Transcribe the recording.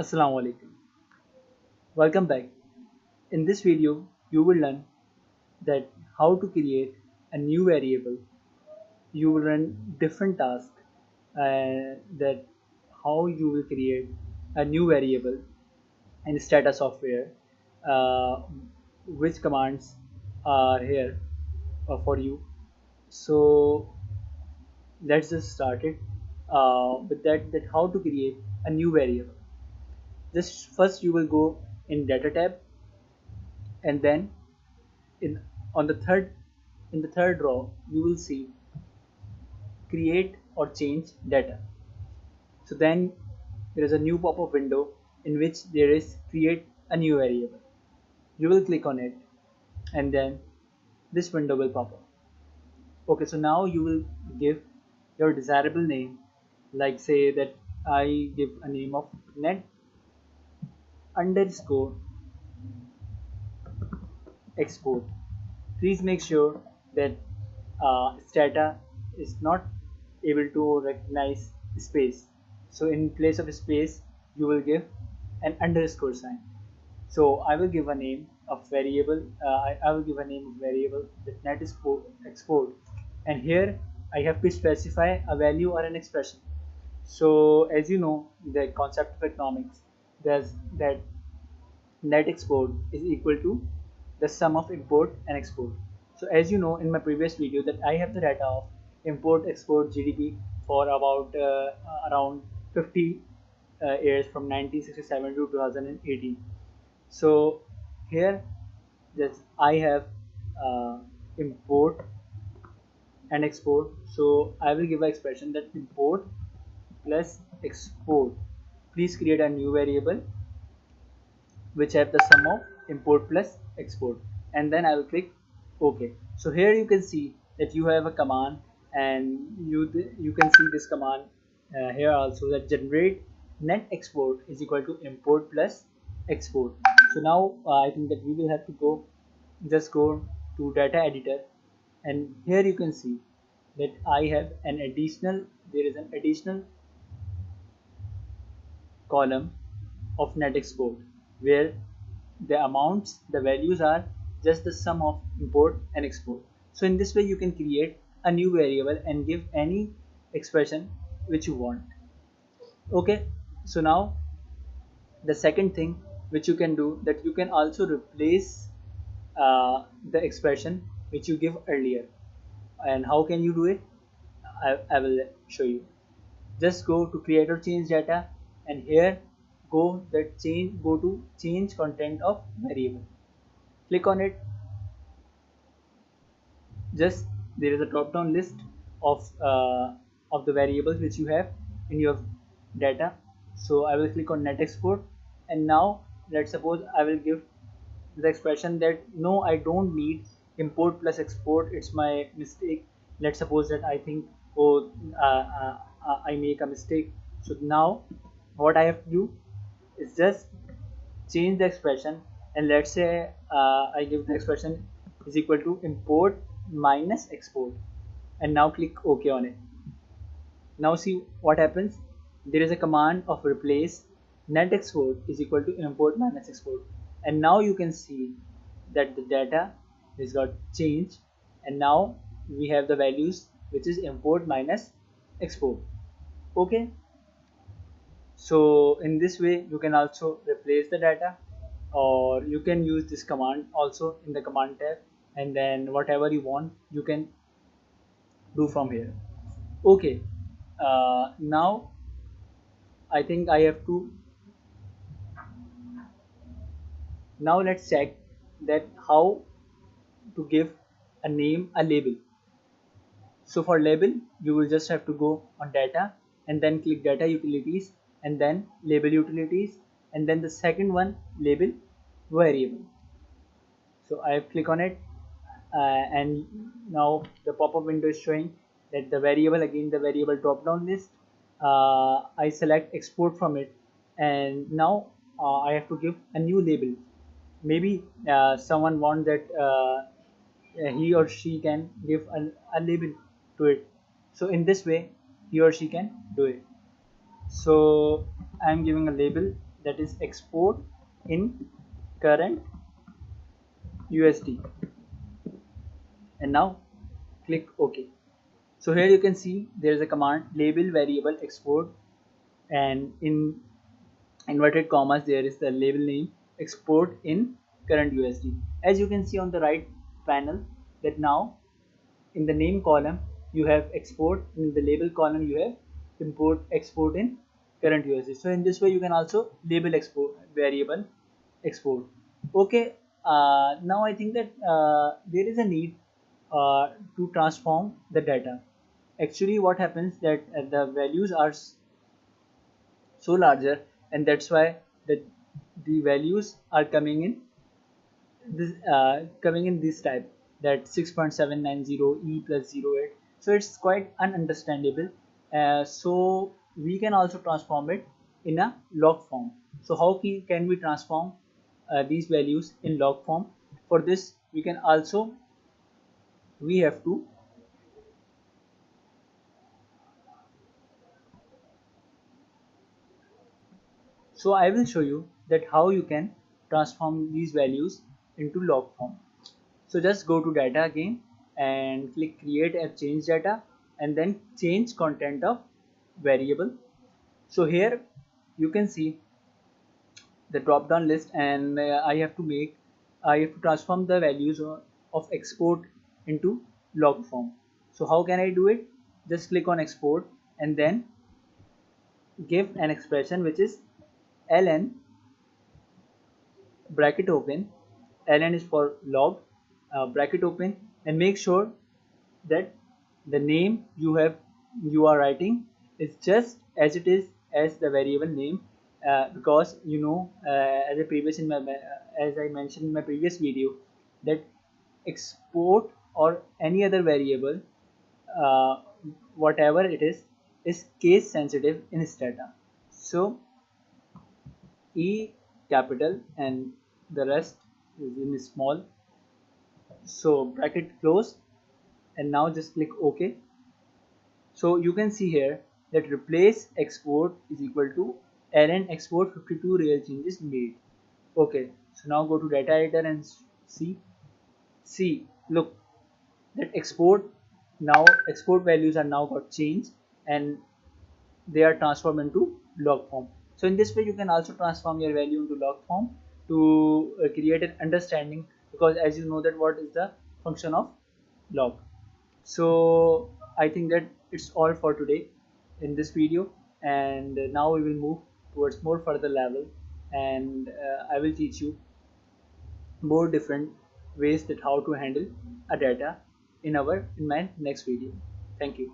Assalamu alaikum. Welcome back. In this video, you will learn that how to create a new variable. You will run different tasks that how you will create a new variable in Stata software. Uh, which commands are here for you. So let's just start it with that how to create a new variable. Just first you will go in data tab, and then in on the third in the third row you will see create or change data. So then there is a new pop-up window in which there is create a new variable. You will click on it, and then this window will pop up. Okay, so now you will give your desirable name, like say that I give a name of net underscore export. Please make sure that Stata is not able to recognize space. So in place of space, you will give an underscore sign. So I will give a name of variable. I will give a name of variable that net export, and here I have to specify a value or an expression. So as you know, the concept of economics, there's that net export is equal to the sum of import and export. So as you know in my previous video that I have the data of import export GDP for about around 50 years from 1967 to 2018. So here just I have import and export. So I will give an expression that import plus export. Please create a new variable which have the sum of import plus export, and then I will click OK. So here you can see that you have a command, and you can see this command here also, that generate net export is equal to import plus export. So now I think that we will have to go to data editor, and here you can see that I have an additional there is an additional column of net export, where the values are just the sum of import and export. So in this way you can create a new variable and give any expression which you want. Okay, so now the second thing which you can do, that you can also replace the expression which you give earlier. And how can you do it? I will show you. Just go to create or change data, and here go to change content of variable. Click on it. Just there is a drop down list of the variables which you have in your data. So I will click on net export, and now let's suppose I will give the expression that no, I don't need import plus export, it's my mistake. Let's suppose that I think, oh, I make a mistake. So now what I have to do is just change the expression, and let's say I give the expression is equal to import minus export, and now click OK on it. Now see what happens. There is a command of replace net export is equal to import minus export, and now you can see that the data has got changed, and now we have the values which is import minus export. Okay, so in this way you can also replace the data, or you can use this command also in the command tab, and then whatever you want you can do from here. Okay, now I think I have to now let's check that how to give a label. So for label, you will just have to go on data, and then click data utilities, and then label utilities, and then the second one, label variable. So I have click on it, and now the pop-up window is showing that the variable, again the variable drop down list, I select export from it, and now I have to give a new label. Maybe someone want that he or she can give a label to it. So in this way he or she can do it. So I am giving a label, that is export in current USD, and now click OK. So here you can see there is a command label variable export, and in inverted commas there is the label name export in current USD. As you can see on the right panel, that now in the name column you have export, in the label column you have import export in current USD. So in this way you can also label export variable export. Okay, now I think that there is a need to transform the data. Actually what happens that the values are so larger, and that's why the values are coming in this type, that 6.790 e plus 08. So it's quite ununderstandable, so we can also transform it in a log form. So how can we transform these values in log form? For this we have to So I will show you that how you can transform these values into log form. So just go to data again and click create and change data, and then change content of variable. So here you can see the drop down list, and I have to transform the values of export into log form. So how can I do it? Just click on export and then give an expression which is ln bracket open, ln is for log, bracket open, and make sure that the name you are writing is just as it is as the variable name, because as I mentioned in my previous video, that export or any other variable, uh, whatever it is case sensitive in Stata. So E capital and the rest is in small. So bracket close, and now just click OK. So you can see here that replace export is equal to ln export 52 real changes made. Okay, so now go to data editor and see, look, that export values are now got changed, and they are transformed into log form. So in this way you can also transform your value into log form to create an understanding, because as you know that what is the function of log. So I think that it's all for today in this video, and now we will move towards more further level, and I will teach you more different ways that how to handle a data in my next video. Thank you.